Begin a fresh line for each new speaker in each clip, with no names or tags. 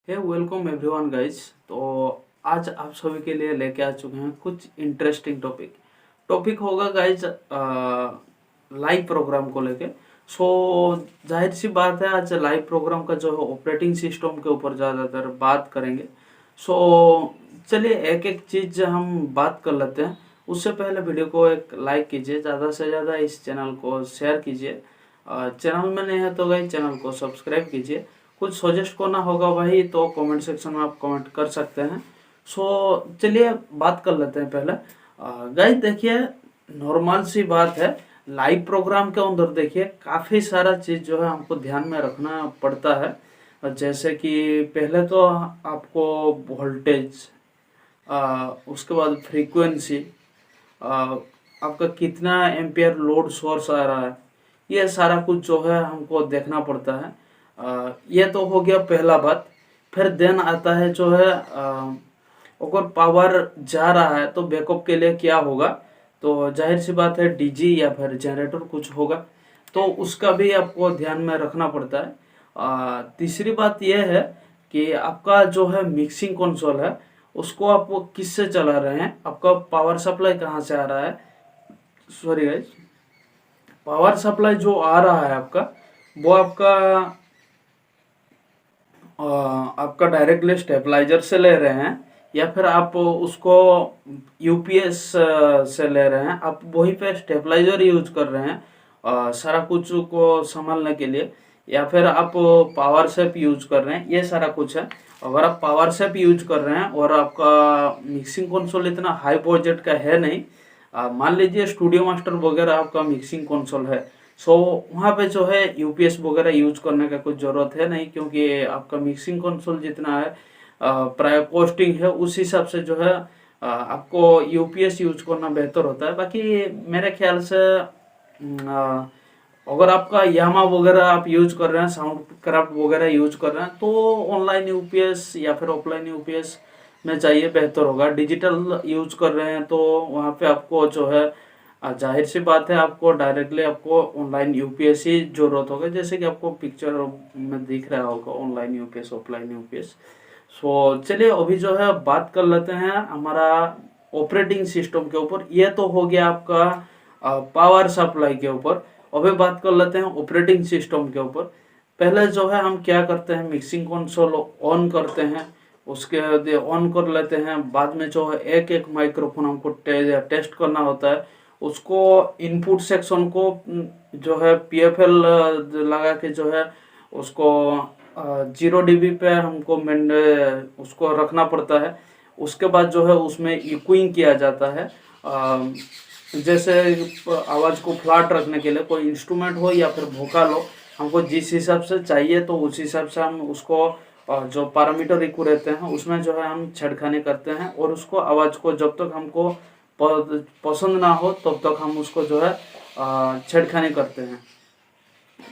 हे welcome everyone guys. तो आज आप सभी के लिए लेके आ चुके हैं कुछ इंटरेस्टिंग टॉपिक होगा गाइस, लाइव प्रोग्राम को लेके। सो जाहिर सी बात है, आज लाइव प्रोग्राम का जो है ऑपरेटिंग सिस्टम के ऊपर ज़्यादातर बात करेंगे। सो चलिए एक एक चीज़ हम बात कर लेते हैं। उससे पहले वीडियो को एक लाइक कीजिए, ज़्यादा से ज़्यादा इस चैनल को शेयर कीजिए। चैनल में नहीं है तो गाइस चैनल को सब्सक्राइब कीजिए। कुछ सजेस्ट करना होगा भाई तो कमेंट सेक्शन में आप कमेंट कर सकते हैं। सो चलिए बात कर लेते हैं पहले। गाइस देखिए, नॉर्मल सी बात है, लाइव प्रोग्राम के अंदर देखिए काफ़ी सारा चीज़ जो है हमको ध्यान में रखना पड़ता है। जैसे कि पहले तो आपको वोल्टेज, उसके बाद फ्रीक्वेंसी, आपका कितना एम्पियर लोड सोर्स आ रहा है, ये सारा कुछ जो है हमको देखना पड़ता है। ये तो हो गया पहला बात। फिर देन आता है जो है, अगर पावर जा रहा है तो बैकअप के लिए क्या होगा, तो जाहिर सी बात है डीजी या फिर जनरेटर कुछ होगा, तो उसका भी आपको ध्यान में रखना पड़ता है। तीसरी बात यह है कि आपका जो है मिक्सिंग कंसोल है, उसको आप वो किससे चला रहे हैं, आपका पावर सप्लाई कहाँ से आ रहा है। सॉरी गाइस, पावर सप्लाई जो आ रहा है आपका, वो आपका डायरेक्टली स्टेबलाइजर से ले रहे हैं या फिर आप उसको यूपीएस से ले रहे हैं, आप वहीं पे स्टेबलाइजर यूज कर रहे हैं सारा कुछ को संभालने के लिए, या फिर आप पावर सेप यूज कर रहे हैं, ये सारा कुछ है। अगर आप पावर सेप यूज कर रहे हैं और आपका मिक्सिंग कंसोल इतना हाई बजट का है नहीं, मान लीजिए स्टूडियो मास्टर वगैरह आपका मिक्सिंग कंसोल है, सो वहाँ पे जो है यूपीएस वगैरह यूज करने का कुछ ज़रूरत है नहीं, क्योंकि आपका मिक्सिंग कंसोल जितना है प्राय कॉस्टिंग है, उस हिसाब से जो है आपको यूपीएस यूज करना बेहतर होता है। बाकी मेरे ख्याल से अगर आपका यामा वगैरह आप यूज कर रहे हैं, साउंड क्राफ्ट वगैरह यूज कर रहे हैं, तो ऑनलाइन यूपीएस या फिर ऑफलाइन यूपीएस में चाहिए, बेहतर होगा। डिजिटल यूज कर रहे हैं तो वहाँ पे आपको जो है जाहिर सी बात है, आपको डायरेक्टली आपको ऑनलाइन यूपीएस ही जरूरत होगा, जैसे कि आपको पिक्चर में दिख रहा होगा ऑनलाइन यूपीएस ऑफलाइन यूपीएस। सो चलिए अभी जो है बात कर लेते हैं हमारा ऑपरेटिंग सिस्टम के ऊपर। ये तो हो गया आपका पावर सप्लाई के ऊपर। अभी बात कर लेते हैं ऑपरेटिंग सिस्टम के ऊपर। पहले जो है हम क्या करते हैं, मिक्सिंग कंसोल ऑन करते हैं, उसके ऑन कर लेते हैं। बाद में जो है एक एक माइक्रोफोन हमको टेस्ट करना होता है, उसको इनपुट सेक्शन को जो है पीएफएल लगा के जो है उसको 0 dB पे हमको उसको रखना पड़ता है। उसके बाद जो है उसमें इक्विंग किया जाता है। जैसे आवाज़ को फ्लैट रखने के लिए कोई इंस्ट्रूमेंट हो या फिर वोकल हो, हमको जिस हिसाब से चाहिए तो उस हिसाब से हम उसको जो पैरामीटर इक्वल रहते हैं उसमें जो है हम छेड़खानी करते हैं, और उसको आवाज़ को जब तक हमको पसंद ना हो तब तक हम उसको जो है छेड़खानी करते हैं।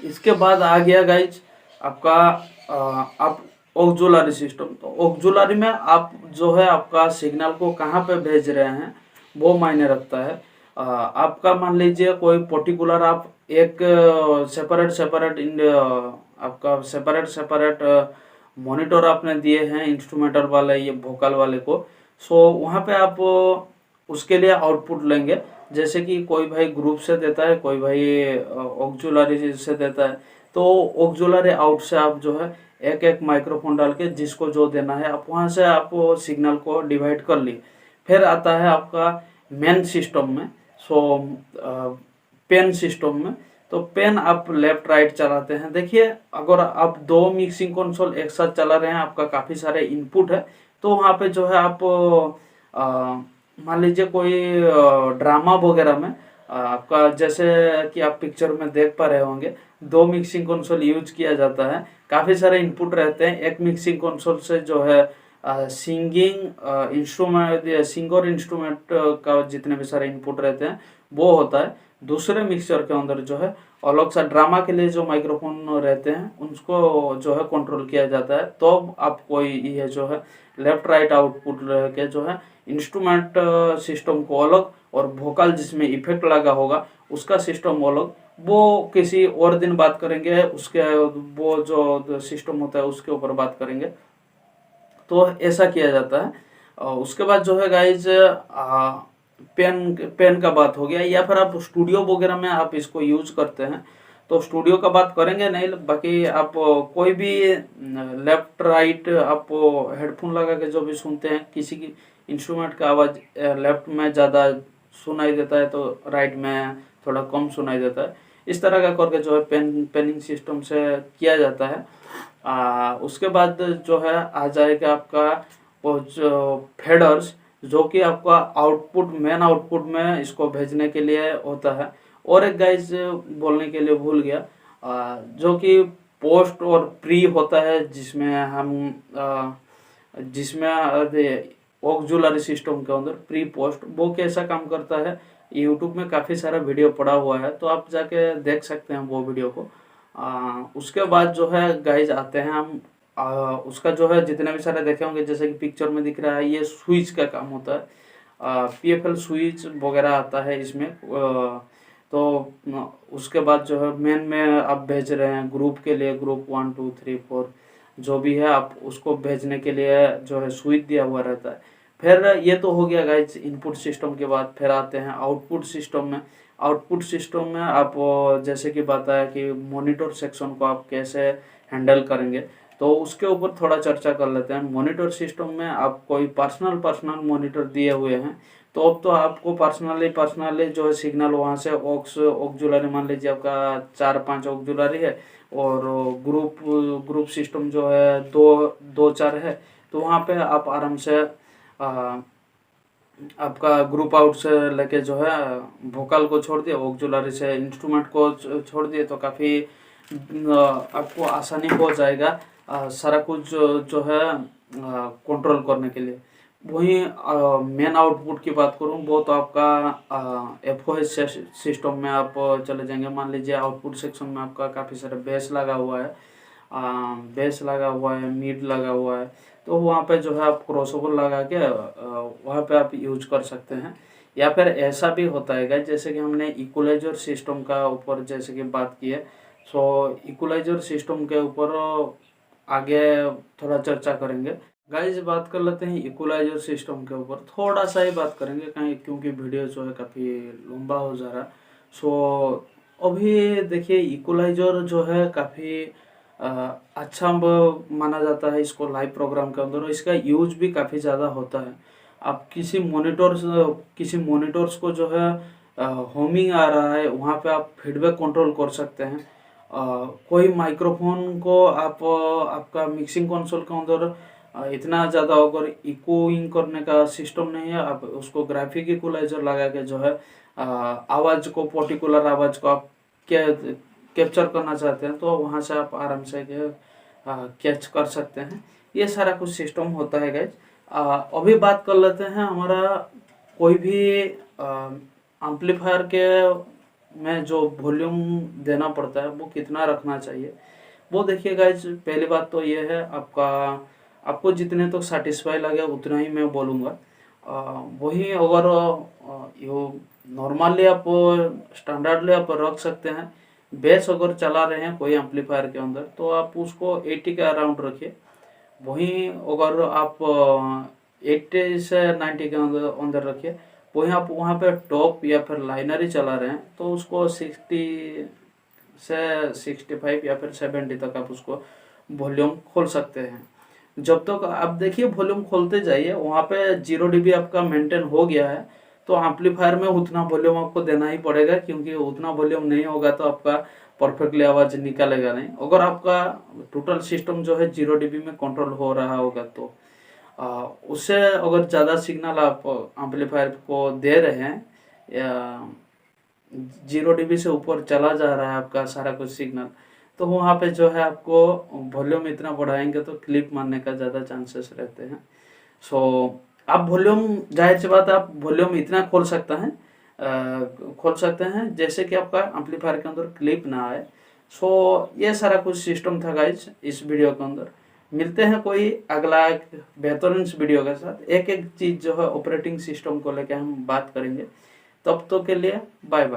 इसके बाद आ गया गाइज आपका आप ऑक्जुलरी सिस्टम। तो ऑक्जुलरी में आप जो है आपका सिग्नल को कहाँ पे भेज रहे हैं वो मायने रखता है। आपका मान लीजिए कोई पर्टिकुलर आप एक सेपरेट आपका सेपरेट मॉनिटर आपने दिए हैं इंस्ट्रूमेंटल वाले ये वोकल वाले को। सो वहाँ पे आप उसके लिए आउटपुट लेंगे, जैसे कि कोई भाई ग्रुप से देता है, कोई भाई ऑक्जुलरी से देता है। तो ऑक्जुलरी आउट से आप जो है एक एक माइक्रोफोन डाल के जिसको जो देना है आप वहाँ से आप सिग्नल को डिवाइड कर लिए। फिर आता है आपका मेन सिस्टम में। सो पेन सिस्टम में, तो पेन आप लेफ्ट राइट चलाते हैं। देखिए अगर आप दो मिक्सिंग कंसोल एक साथ चला रहे हैं, आपका काफ़ी सारे इनपुट है, तो वहाँ पे जो है आप मान लीजिए कोई ड्रामा वगैरह में आपका जैसे कि आप पिक्चर में देख पा रहे होंगे, दो मिक्सिंग कंसोल यूज किया जाता है, काफ़ी सारे इनपुट रहते हैं। एक मिक्सिंग कंसोल से जो है सिंगिंग इंस्ट्रूमेंट, सिंगर इंस्ट्रूमेंट का जितने भी सारे इनपुट रहते हैं वो होता है। दूसरे मिक्सचर के अंदर जो है अलग सा ड्रामा के लिए जो माइक्रोफोन रहते हैं उनको जो है कंट्रोल किया जाता है। तो आप कोई ये जो है लेफ्ट राइट आउटपुट रह के जो है इंस्ट्रूमेंट सिस्टम को अलग, और वोकल जिसमें इफेक्ट लगा होगा उसका सिस्टम अलग, वो किसी और दिन बात करेंगे। उसके वो जो सिस्टम होता है उसके ऊपर बात करेंगे। तो ऐसा किया जाता है। उसके बाद जो है गाइज पेन का बात हो गया, या फिर आप स्टूडियो वगैरह में आप इसको यूज करते हैं तो स्टूडियो का बात करेंगे नहीं, बाकी आप कोई भी लेफ्ट राइट आप हेडफोन लगा के जो भी सुनते हैं, किसी की इंस्ट्रूमेंट का आवाज़ लेफ्ट में ज़्यादा सुनाई देता है तो राइट में थोड़ा कम सुनाई देता है, इस तरह का करके जो है पेनिंग सिस्टम से किया जाता है। उसके बाद जो है आ जाएगा आपका वो जो फेडर्स, जो कि आपका मेन आउटपुट में इसको भेजने के लिए होता है। और एक गाइज बोलने के लिए भूल गया, जो कि पोस्ट और प्री होता है, जिसमें हम जिसमें ऑक्सिलरी सिस्टम के अंदर प्री पोस्ट वो कैसा काम करता है, यूट्यूब में काफ़ी सारा वीडियो पड़ा हुआ है, तो आप जाके देख सकते हैं वो वीडियो को। उसके बाद जो है गाइज आते हैं हम उसका जो है जितने भी सारे देखे होंगे, जैसे कि पिक्चर में दिख रहा है, ये स्विच का काम होता है, PFL स्विच वगैरह आता है इसमें। तो उसके बाद जो है मेन में आप भेज रहे हैं ग्रुप के लिए, ग्रुप 1 2 3 4 जो भी है आप उसको भेजने के लिए जो है स्विच दिया हुआ रहता है। फिर ये तो हो गया गाइज इनपुट सिस्टम के बाद, फिर आते हैं आउटपुट सिस्टम में। आउटपुट सिस्टम में आप जैसे कि बताया कि मॉनिटर सेक्शन को आप कैसे हैंडल करेंगे, तो उसके ऊपर थोड़ा चर्चा कर लेते हैं। मॉनिटर सिस्टम में आप कोई पर्सनल मॉनिटर दिए हुए हैं, तो अब तो आपको पर्सनली जो है सिग्नल वहाँ से ऑक्सिलरी, मान लीजिए आपका 4-5 ऑक्सिलरी है, और ग्रुप सिस्टम जो है 2-4 है, तो वहाँ पे आप आराम से आपका ग्रुप आउट से लेके जो है वोकल को छोड़ दिए, ऑक्सिलरी से इंस्ट्रूमेंट को छोड़ दिए, तो काफ़ी आपको आसानी हो जाएगा सारा कुछ जो है कंट्रोल करने के लिए। वहीं मेन आउटपुट की बात करूं, वो तो आपका FOH सिस्टम में आप चले जाएंगे। मान लीजिए आउटपुट सेक्शन में आपका काफ़ी सारा बेस लगा हुआ है, मिड लगा हुआ है, तो वहाँ पे जो है आप क्रॉसओवर लगा के वहाँ पे आप यूज कर सकते हैं। या फिर ऐसा भी होता है जैसे कि हमने इक्वलाइजर सिस्टम का ऊपर जैसे कि बात की है, सो इक्वलाइजर सिस्टम के ऊपर आगे थोड़ा चर्चा करेंगे। गाइस बात कर लेते हैं इक्वलाइजर सिस्टम के ऊपर, थोड़ा सा ही बात करेंगे कहीं, क्योंकि वीडियो जो है काफ़ी लंबा हो जा रहा है। सो अभी देखिए इक्वलाइजर जो है काफ़ी अच्छा माना जाता है इसको लाइव प्रोग्राम के अंदर, और इसका यूज भी काफ़ी ज़्यादा होता है। आप किसी मोनिटर्स को जो है होमिंग आ रहा है, वहाँ पे आप फीडबैक कंट्रोल कर सकते हैं। कोई माइक्रोफोन को आप आपका मिक्सिंग कंसोल के अंदर इतना ज़्यादा अगर इकोइंग करने का सिस्टम नहीं है, आप उसको ग्राफिक इक्वलाइजर लगा के जो है आवाज़ को, पर्टिकुलर आवाज़ को आप कैप्चर करना चाहते हैं, तो वहाँ से आप आराम से कैच कर सकते हैं। ये सारा कुछ सिस्टम होता है गाइज। अभी बात कर लेते हैं हमारा कोई भी एम्पलीफायर के में जो वॉल्यूम देना पड़ता है वो कितना रखना चाहिए। वो देखिए गाइज, पहली बात तो ये है आपको जितने तो सेटिस्फाई लगे उतना ही मैं बोलूँगा। वही अगर नॉर्मली आप स्टैंडर्डली आप रख सकते हैं। बेस अगर चला रहे हैं कोई एम्पलीफायर के अंदर, तो आप उसको 80 के अराउंड रखिए। वहीं अगर आप 80 से 90 के अंदर रखिए। वहीं आप वहाँ पे टॉप या फिर लाइनरी चला रहे हैं, तो उसको 60 से 65 या फिर 70 तक आप उसको वॉल्यूम खोल सकते हैं। जब तक आप देखिए वॉल्यूम खोलते जाइए, वहाँ पे 0 dB आपका मेंटेन हो गया है, तो एम्पलीफायर में उतना वॉल्यूम आपको देना ही पड़ेगा, क्योंकि उतना वॉल्यूम नहीं होगा तो आपका परफेक्टली आवाज़ निकालेगा नहीं। अगर आपका टोटल सिस्टम जो है 0 dB में कंट्रोल हो रहा होगा, तो उससे अगर ज़्यादा सिग्नल आप एम्पलीफायर को दे रहे हैं या 0 dB से ऊपर चला जा रहा है आपका सारा कुछ सिग्नल, तो वहाँ पे जो है आपको वॉल्यूम इतना बढ़ाएंगे तो क्लिप मारने का ज़्यादा चांसेस रहते हैं। सो आप वॉल्यूम, जाहिर सी बात है, आप वॉल्यूम इतना खोल सकते हैं जैसे कि आपका एम्पलीफायर के अंदर क्लिप ना आए। सो ये सारा कुछ सिस्टम था गाइज इस वीडियो के अंदर। मिलते हैं कोई अगला एक बेहतरीन वीडियो के साथ, एक चीज़ जो है ऑपरेटिंग सिस्टम को लेकर हम बात करेंगे। तब तो के लिए बाय बाय।